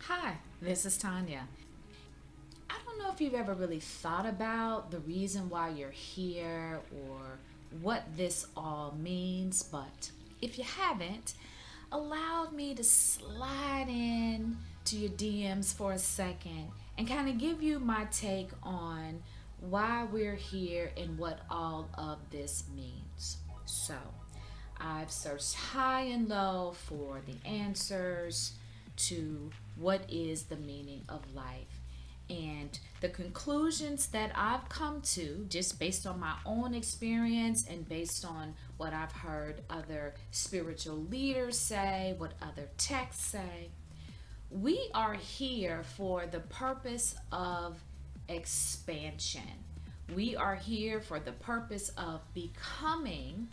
Hi, this is Tonya. I don't know if you've ever really thought about the reason why you're here or what this all means, but if you haven't, allow me to slide in to your DMs for a second and kind of give you my take on why we're here and what all of this means. So, I've searched high and low for the answers to what is the meaning of life. And the conclusions that I've come to, just based on my own experience and based on what I've heard other spiritual leaders say, what other texts say, we are here for the purpose of expansion. We are here for the purpose of becoming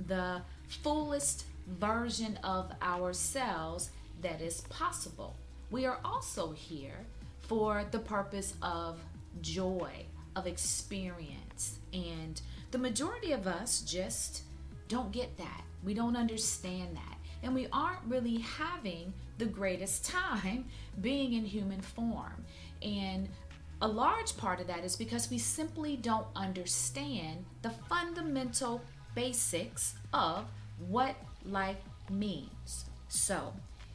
the fullest version of ourselves that is possible. We are also here for the purpose of joy, of experience. And the majority of us just don't get that. We don't understand that. And we aren't really having the greatest time being in human form. And a large part of that is because we simply don't understand the fundamental basics of what life means. So,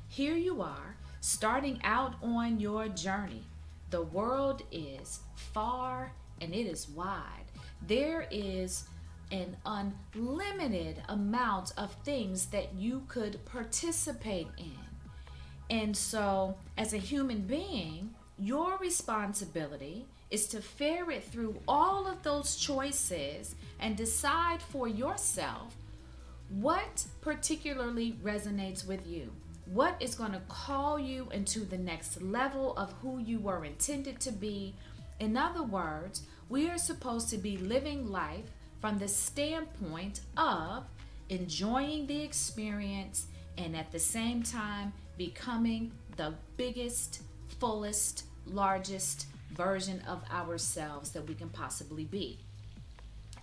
here you are, starting out on your journey. The world is far and it is wide. There is an unlimited amount of things that you could participate in. And so, as a human being, your responsibility is to ferret through all of those choices and decide for yourself what particularly resonates with you. What is going to call you into the next level of who you were intended to be? In other words, we are supposed to be living life from the standpoint of enjoying the experience and at the same time becoming the biggest, fullest, largest version of ourselves that we can possibly be.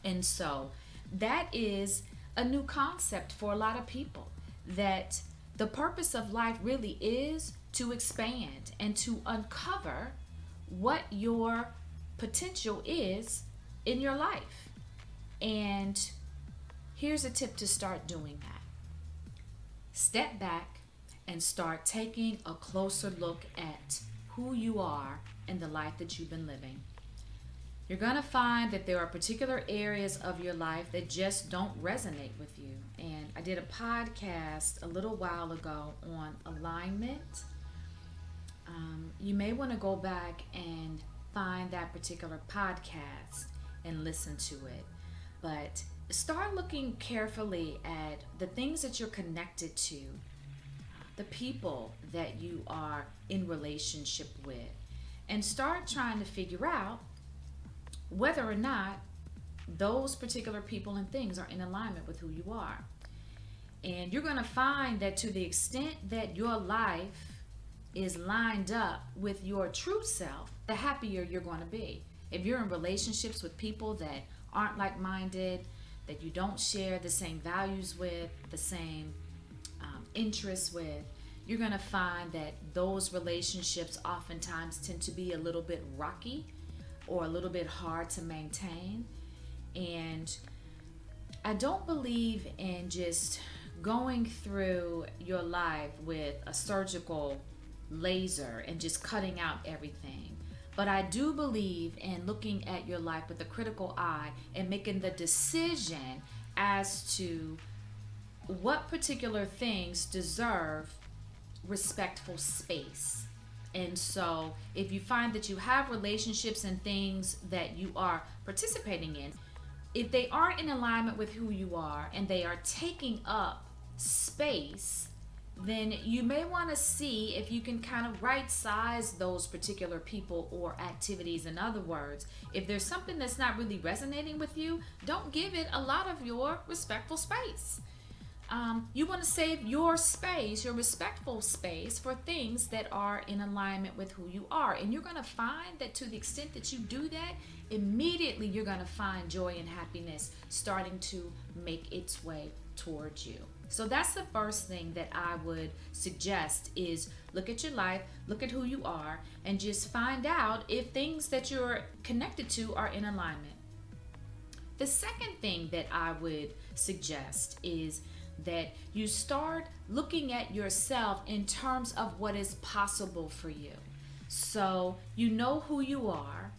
And so that is a new concept for a lot of people, that the purpose of life really is to expand and to uncover what your potential is in your life. And here's a tip to start doing that. Step back and start taking a closer look at who you are and the life that you've been living. You're going to find that there are particular areas of your life that just don't resonate with you. And I did a podcast a little while ago on alignment. You may want to go back and find that particular podcast and listen to it. But start looking carefully at the things that you're connected to, the people that you are in relationship with, and start trying to figure out whether or not those particular people and things are in alignment with who you are. And you're going to find that to the extent that your life is lined up with your true self, the happier you're going to be. If you're in relationships with people that aren't like-minded, that you don't share the same values with, the same interests with, you're going to find that those relationships oftentimes tend to be a little bit rocky or a little bit hard to maintain. And I don't believe in just going through your life with a surgical laser and just cutting out everything. But I do believe in looking at your life with a critical eye and making the decision as to what particular things deserve respectful space. And so if you find that you have relationships and things that you are participating in, if they aren't in alignment with who you are and they are taking up space, then you may want to see if you can kind of right size those particular people or activities. In other words, if there's something that's not really resonating with you, don't give it a lot of your respectful space. You want to save your space, your respectful space, for things that are in alignment with who you are. And you're going to find that to the extent that you do that, immediately you're going to find joy and happiness starting to make its way towards you. So that's the first thing that I would suggest is look at your life, look at who you are, and just find out if things that you're connected to are in alignment. The second thing that I would suggest is that you start looking at yourself in terms of what is possible for you. So you know who you are.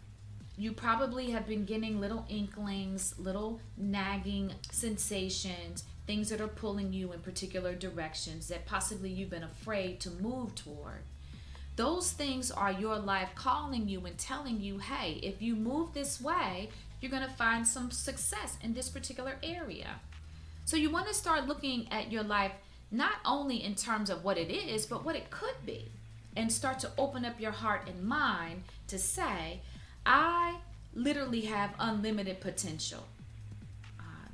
You probably have been getting little inklings, little nagging sensations, things that are pulling you in particular directions that possibly you've been afraid to move toward. Those things are your life calling you and telling you, hey, if you move this way, you're going to find some success in this particular area. So you want to start looking at your life not only in terms of what it is, but what it could be. And start to open up your heart and mind to say, I literally have unlimited potential.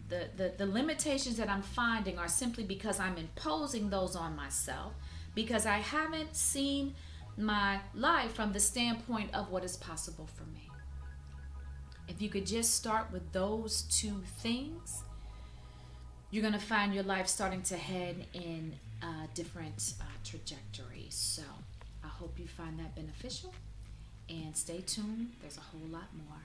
The limitations that I'm finding are simply because I'm imposing those on myself, because I haven't seen my life from the standpoint of what is possible for me. If you could just start with those two things, you're going to find your life starting to head in a different trajectory. So I hope you find that beneficial, and stay tuned. There's a whole lot more.